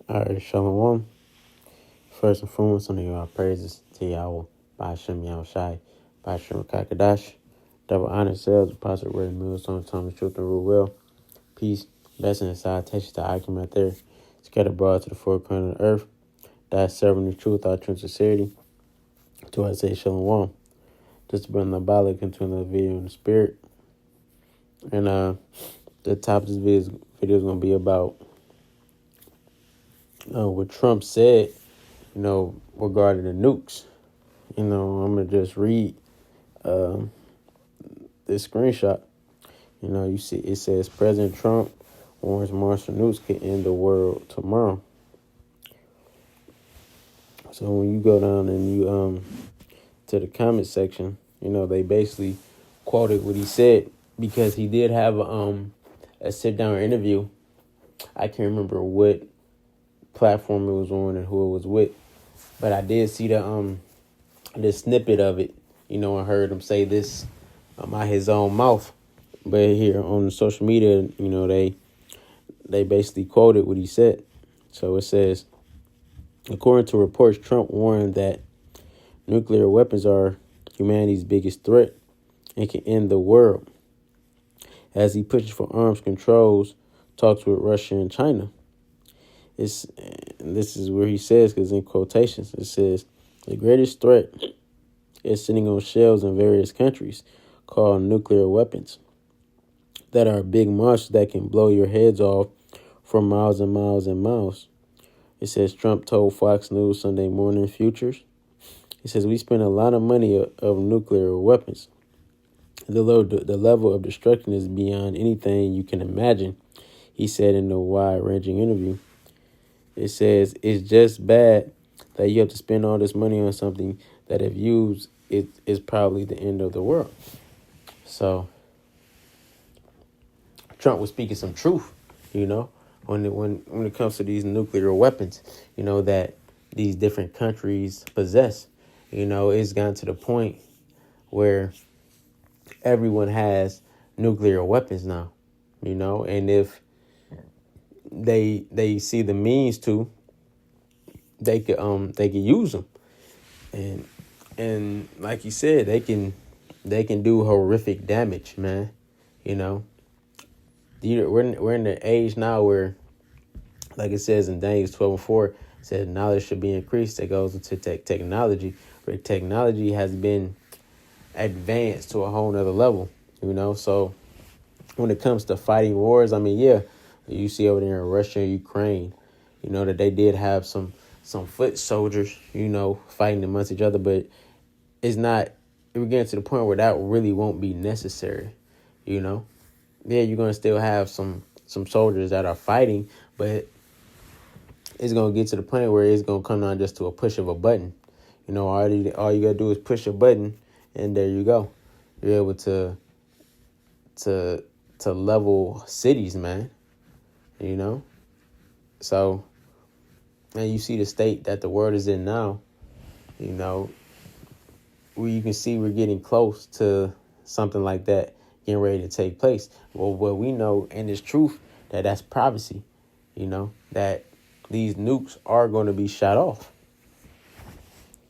All right, Shalom. First and foremost, under your praises to Yahweh, Ba'ashem Yahushai, Ba'ashem Kakadash, double honor sales, Apostle Ray Mills, on Thomas Truth and Rule Well, peace, blessing, and salutation to Akim out there, scattered abroad to the four corners of the earth, that serving the truth, our true sincerity, to I say Shalom. Just to bring the Bible into another video in the spirit. And the top of this video is going to be about what Trump said, regarding the nukes. I'm going to just read this screenshot. You see it says President Trump warns Martian nukes could end the world tomorrow. So when you go down and you to the comment section, they basically quoted what he said, because he did have a sit down interview. I can't remember what platform it was on and who it was with, but I did see the snippet of it, and heard him say this out his own mouth. But here on the social media, they basically quoted what he said. So it says, according to reports, Trump warned that nuclear weapons are humanity's biggest threat and can end the world, as he pushes for arms controls talks with Russia and China. This is where he says, because in quotations, it says, the greatest threat is sitting on shelves in various countries called nuclear weapons that are big monsters that can blow your heads off for miles and miles and miles. It says Trump told Fox News Sunday Morning Futures. It says, we spend a lot of money of nuclear weapons. The level of destruction is beyond anything you can imagine, he said in a wide-ranging interview. It says, it's just bad that you have to spend all this money on something that, if used, it is probably the end of the world. So Trump was speaking some truth, when it comes to these nuclear weapons, that these different countries possess. It's gotten to the point where everyone has nuclear weapons now, and if they see the means to, they could use them, and like you said, they can do horrific damage, man. We're in the age now where, like it says in Daniel 12:4, says knowledge should be increased. That goes into technology, where technology has been advanced to a whole nother level. So when it comes to fighting wars, you see over there in Russia and Ukraine, that they did have some foot soldiers, fighting amongst each other, but it's not. We're getting to the point where that really won't be necessary. Yeah, you're gonna still have some soldiers that are fighting, but it's gonna get to the point where it's gonna come down just to a push of a button. All you gotta do is push a button, and there you go. You're able to level cities, man. So, and you see the state that the world is in now. Where you can see we're getting close to something like that getting ready to take place. Well, what we know, and it's truth, that's prophecy, that these nukes are going to be shot off.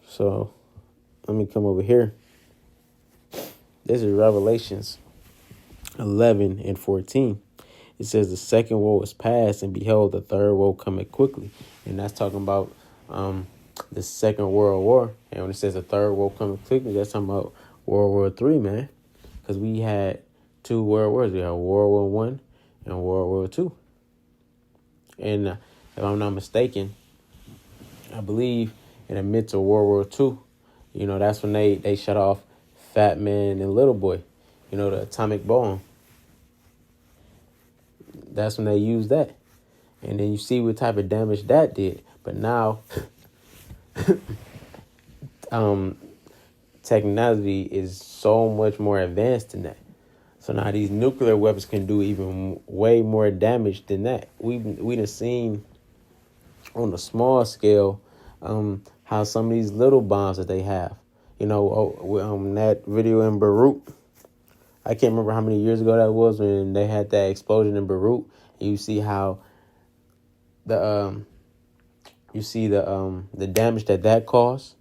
So let me come over here. This is Revelations 11:14. It says the second woe is past, and behold, the third woe cometh quickly. And that's talking about the Second World War. And when it says the third woe cometh quickly, that's talking about World War III, man. Because we had two world wars. We had World War I and World War II. And if I'm not mistaken, I believe in the midst of World War II, that's when they shut off Fat Man and Little Boy, the atomic bomb. That's when they used that. And then you see what type of damage that did. But now, technology is so much more advanced than that. So now these nuclear weapons can do even way more damage than that. We done seen on a small scale how some of these little bombs that they have. That video in Beirut, I can't remember how many years ago that was when they had that explosion in Beirut. And you see how the You see the damage that caused.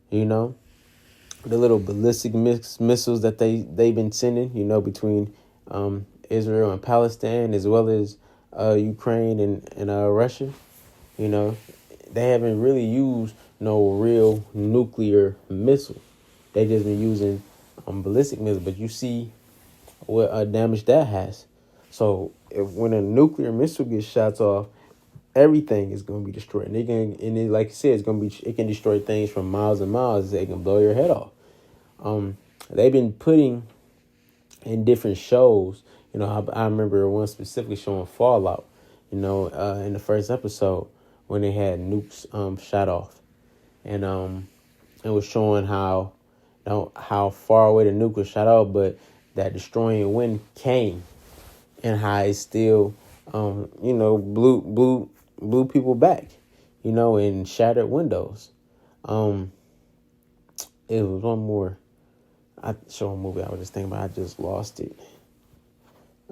You know, the little ballistic missiles that they've been sending. You know, between Israel and Palestine, as well as Ukraine and Russia. You know, they haven't really used no real nuclear missile. They just been using ballistic missiles. But you see what damage that has. So when a nuclear missile gets shot off, everything is going to be destroyed. And like you said, it can destroy things from miles and miles. They can blow your head off. They've been putting in different shows. You know, I remember one specifically showing Fallout. You know, in the first episode when they had nukes shot off, and it was showing how far away the nuke was shot off, but that destroying wind came, and how it still blew people back, and shattered windows. It was one more. I show a movie I was just thinking about. I just lost it.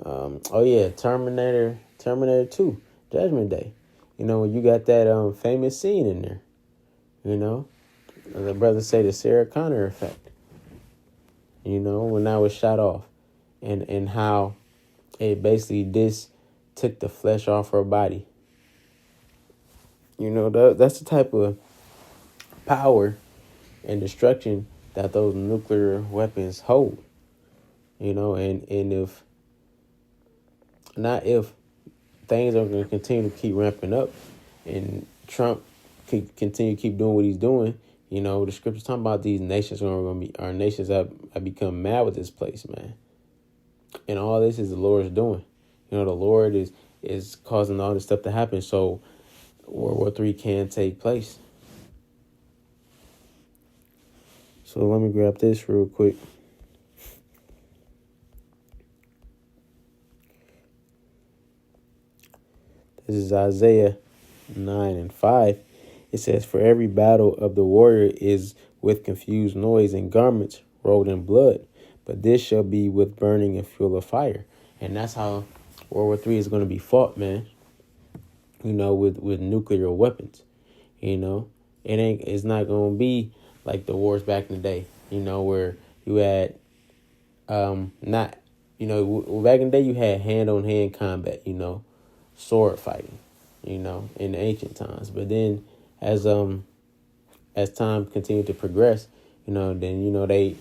Oh yeah, Terminator 2, Judgment Day. You know, when you got that famous scene in there. You know, the brothers say the Sarah Connor effect. You know, when that was shot off, and how it basically took the flesh off her body. You know, that's the type of power and destruction that those nuclear weapons hold. You know, and if things are going to continue to keep ramping up, and Trump continue to keep doing what he's doing, you know, the scriptures talking about these nations our nations have become mad with this place, man. And all this is the Lord's doing. You know, the Lord is causing all this stuff to happen so World War III can take place. So let me grab this real quick. This is Isaiah 9:5. It says, "For every battle of the warrior is with confused noise and garments rolled in blood, but this shall be with burning and fuel of fire." And that's how World War III is going to be fought, man. You know, with nuclear weapons. You know, it's not going to be like the wars back in the day. You know, where you had not, back in the day you had hand on hand combat. You know, sword fighting. You know, in the ancient times, but then as time continued to progress, then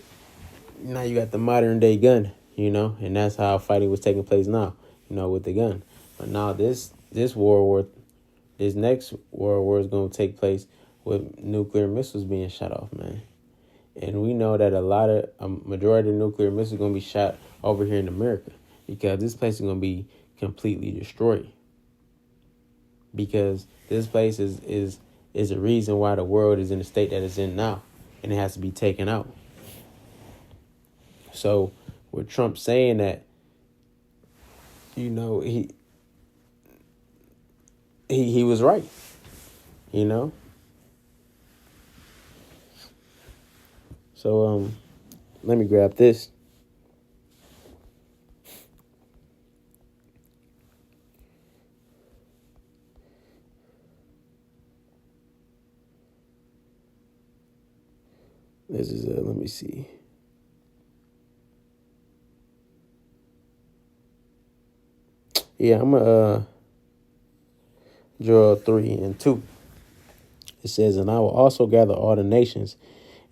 now you got the modern day gun, and that's how fighting was taking place now, with the gun. But now this next World War is going to take place with nuclear missiles being shot off, man. And we know that a majority of nuclear missiles are going to be shot over here in America, because this place is going to be completely destroyed. Because this place is the reason why the world is in the state that it's in now, and it has to be taken out. So with Trump saying that, he was right, So let me grab this. This is let me see. Yeah, I'm gonna Joel 3:2. It says, "And I will also gather all the nations,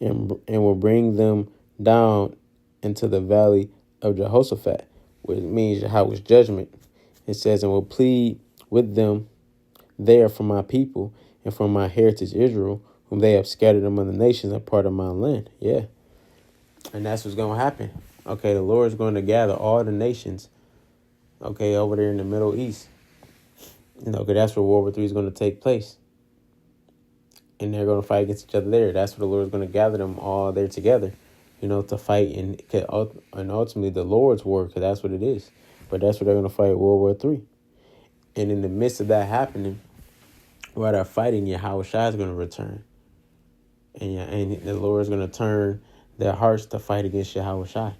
and will bring them down into the valley of Jehoshaphat," which means Yahweh's judgment. It says, "And will plead with them there for my people and for my heritage Israel, whom they have scattered among the nations, a part of my land." Yeah. And that's what's going to happen. Okay, the Lord is going to gather all the nations, okay, over there in the Middle East. Because that's where World War III is going to take place. And they're going to fight against each other there. That's where the Lord is going to gather them all there together, to fight. And ultimately the Lord's war, because that's what it is. But that's where they're going to fight World War III. And in the midst of that happening, while they're fighting, Yahweh Shai is going to return. And the Lord is going to turn their hearts to fight against Yahweh Shai.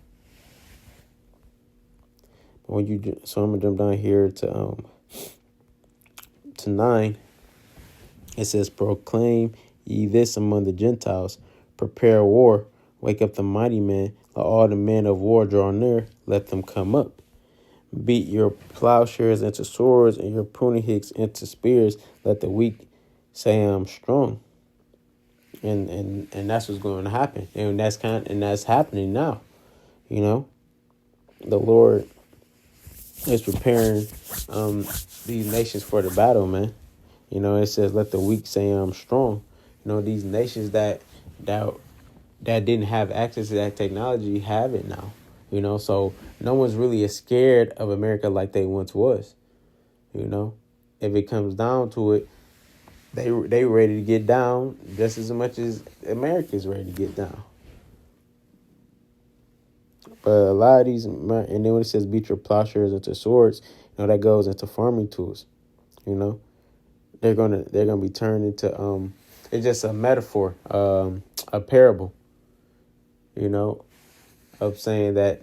So I'm going to jump down here to 9. It says, proclaim ye this among the Gentiles, prepare war, wake up the mighty men, let all the men of war draw near, let them come up. Beat your plowshares into swords and your pruning hooks into spears, let the weak say I'm strong. And that's what's going to happen. And that's happening now. You know, the Lord is preparing these nations for the battle, man. You know, it says, let the weak say I'm strong. You know, these nations that didn't have access to that technology have it now. You know, so no one's really as scared of America like they once was. You know, if it comes down to it, they ready to get down just as much as America's ready to get down. But a lot of these, and then when it says beat your plowshares into swords, you know, that goes into farming tools. You know, they're gonna be turned into it's just a metaphor, a parable. You know, of saying that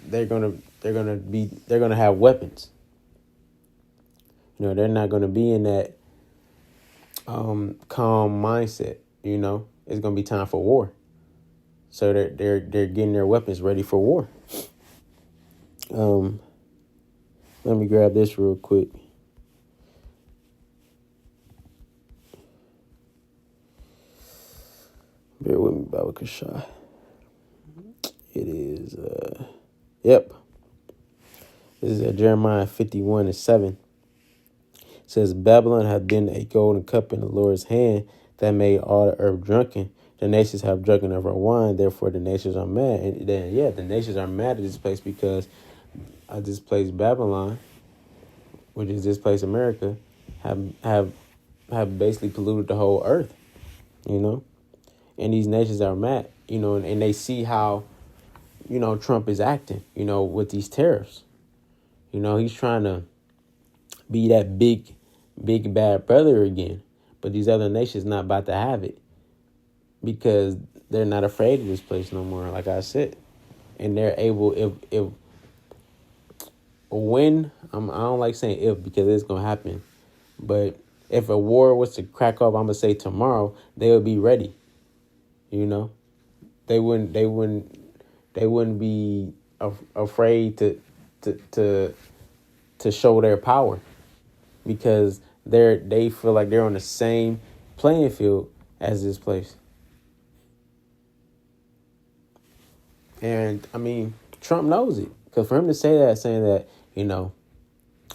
they're gonna have weapons. You know, they're not gonna be in that calm mindset. You know, it's gonna be time for war. So they're getting their weapons ready for war. Let me grab this real quick. Bear with me, Baba Kashai. It is yep. This is Jeremiah 51:7. It says, Babylon hath been a golden cup in the Lord's hand that made all the earth drunken. The nations have drunken of her wine, therefore the nations are mad. And then, yeah, the nations are mad at this place because this place, Babylon, which is this place, America, have basically polluted the whole earth, you know? And these nations are mad, you know, and they see how, you know, Trump is acting, you know, with these tariffs. You know, he's trying to be that big bad brother again. But these other nations not about to have it because they're not afraid of this place no more, like I said. And they're able, if when, I don't like saying if because it's going to happen. But if a war was to crack off, I'm going to say tomorrow, they would be ready. You know, they wouldn't be afraid to show their power because they feel like they're on the same playing field as this place. And I mean, Trump knows it because for him to say that, saying that, you know,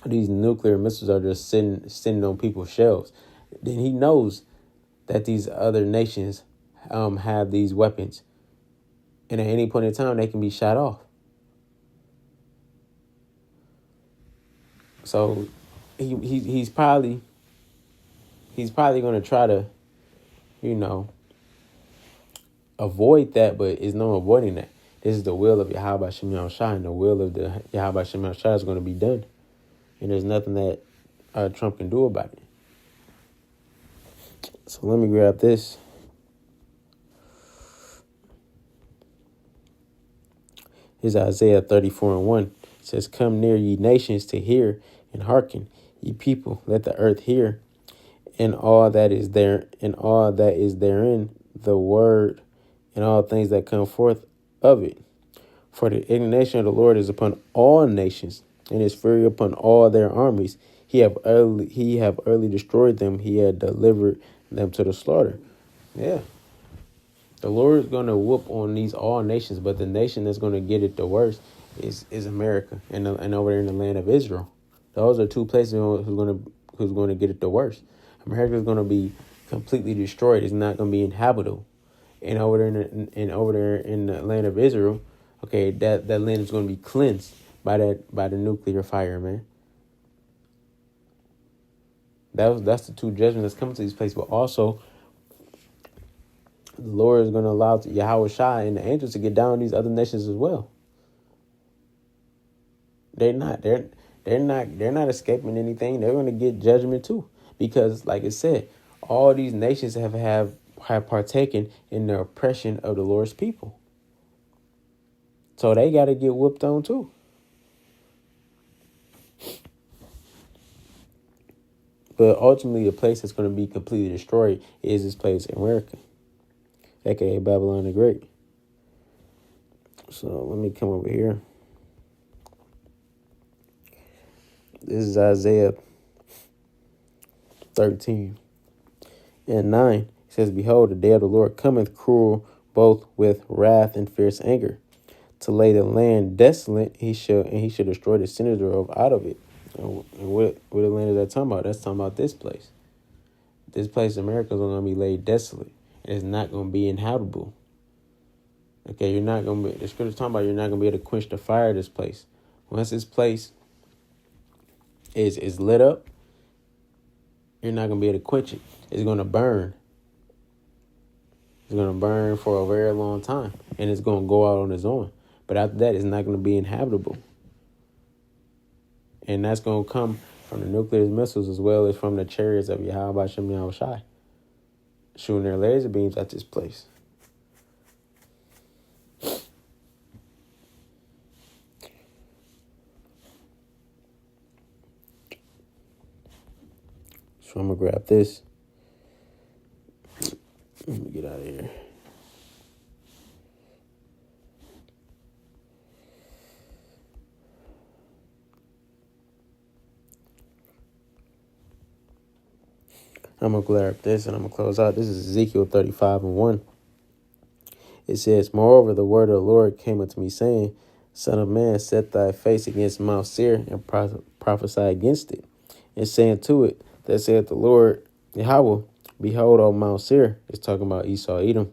these nuclear missiles are just sitting on people's shelves, then he knows that these other nations have these weapons, and at any point in time they can be shot off. So he's probably going to try to, you know, avoid that, but there's no avoiding that. This is the will of Yahweh Shem Yahushua, and the will of the Yahweh Shem Yahushua is going to be done, and there's nothing that Trump can do about it. So let me grab this. Here's Isaiah 34:1. It says, come near, ye nations, to hear and hearken, ye people, let the earth hear, and all that is there, and all that is therein, the word, and all things that come forth of it. For the indignation of the Lord is upon all nations, and his fury upon all their armies. He have early destroyed them. He had delivered them to the slaughter. Yeah. The Lord is going to whoop on these all nations, but the nation that's going to get it the worst is America and over there in the land of Israel. Those are two places who's going to get it the worst. America is going to be completely destroyed. It's not going to be inhabitable. And over there in the land of Israel, okay, that land is going to be cleansed by the nuclear fire, man. That's the two judgments that's coming to these places, but also the Lord is going to allow Yahweh Shai and the angels to get down on these other nations as well. They're not escaping anything. They're going to get judgment too, because, like I said, all these nations have partaken in the oppression of the Lord's people. So they got to get whooped on too. But ultimately, the place that's going to be completely destroyed is this place, America, aka Babylon the Great. So let me come over here. This is Isaiah 13 and 9. It says, "Behold, the day of the Lord cometh cruel, both with wrath and fierce anger, to lay the land desolate. He shall destroy the sinners thereof out of it." And what the land is that talking about? That's talking about this place. This place, America, is going to be laid desolate. And it's not going to be inhabitable. Okay, you're not going to be, the scripture's talking about you're not going to be able to quench the fire of this place. Once this place is lit up, you're not going to be able to quench it. It's going to burn. It's going to burn for a very long time. And it's going to go out on its own. But after that, it's not going to be inhabitable. And that's going to come from the nuclear missiles as well as from the chariots of Yahweh Shem Yahushai, shooting their laser beams at this place. So I'm going to grab this. Let me get out of here. I'm going to grab this and I'm going to close out. This is Ezekiel 35 and 1. It says, "Moreover, the word of the Lord came unto me, saying, Son of man, set thy face against Mount Seir and prophesy against it. And saying to it, that saith the Lord Yahweh, Behold, O Mount Seir," it's talking about Esau, Edom.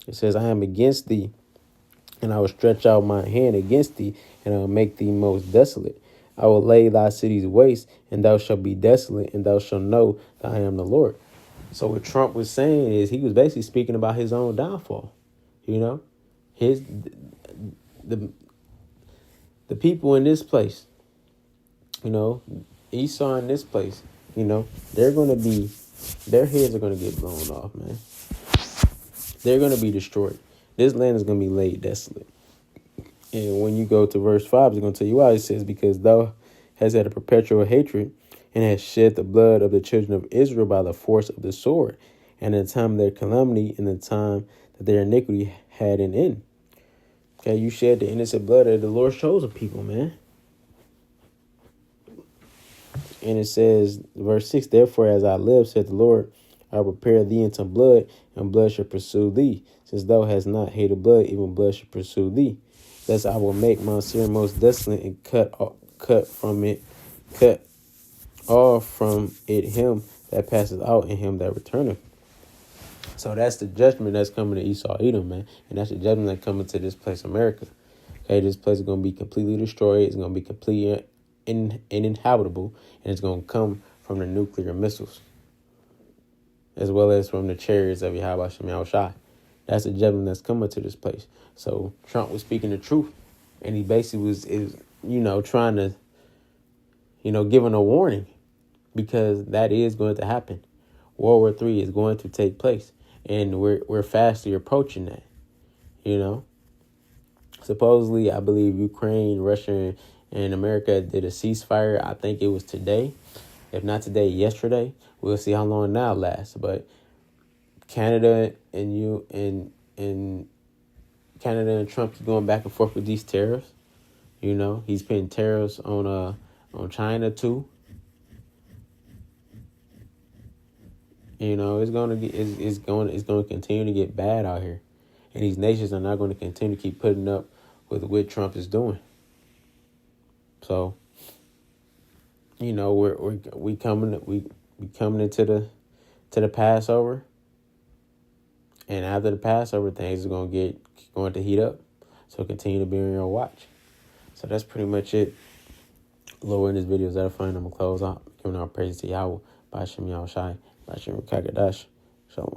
It says, "I am against thee, and I will stretch out my hand against thee, and I will make thee most desolate. I will lay thy cities waste, and thou shalt be desolate, and thou shalt know that I am the Lord." So what Trump was saying is he was basically speaking about his own downfall. You know, the people in this place, you know, Esau in this place, you know, their heads are going to get blown off, man. They're going to be destroyed. This land is going to be laid desolate. And when you go to verse 5, it's going to tell you why. It says, "Because thou hast had a perpetual hatred, and hast shed the blood of the children of Israel by the force of the sword, and in the time of their calamity, in the time that their iniquity had an end." Okay, you shed the innocent blood of the Lord's chosen people, man. And it says, verse 6, "Therefore, as I live, said the Lord, I will prepare thee into blood, and blood shall pursue thee. Since thou hast not hated blood, even blood shall pursue thee. Thus I will make Mount Seir most desolate, and cut off from it him that passeth out, and him that returneth." So that's the judgment that's coming to Esau, Edom, man. And that's the judgment that's coming to this place, America. Okay, this place is going to be completely destroyed. It's going to be completely uninhabitable. And it's going to come from the nuclear missiles, as well as from the chariots of Yahweh Shem Yahushai. That's the judgment that's coming to this place. So Trump was speaking the truth. And he basically is trying to, giving a warning. Because that is going to happen. World War III is going to take place. And we're fastly approaching that, Supposedly, I believe Ukraine, Russia, and America did a ceasefire. I think it was today. If not today, yesterday. We'll see how long that lasts. But Canada and Canada and Trump keep going back and forth with these tariffs. He's putting tariffs on China too. It's going to continue to get bad out here, and these nations are not going to continue to keep putting up with what Trump is doing. So, we coming into the Passover, and after the Passover, things are going to heat up. So continue to be on your watch. So that's pretty much it. Lord, in this video is edifying. I'm gonna close out, giving our praise to Yahweh, by Shem Yahushai. Shalom.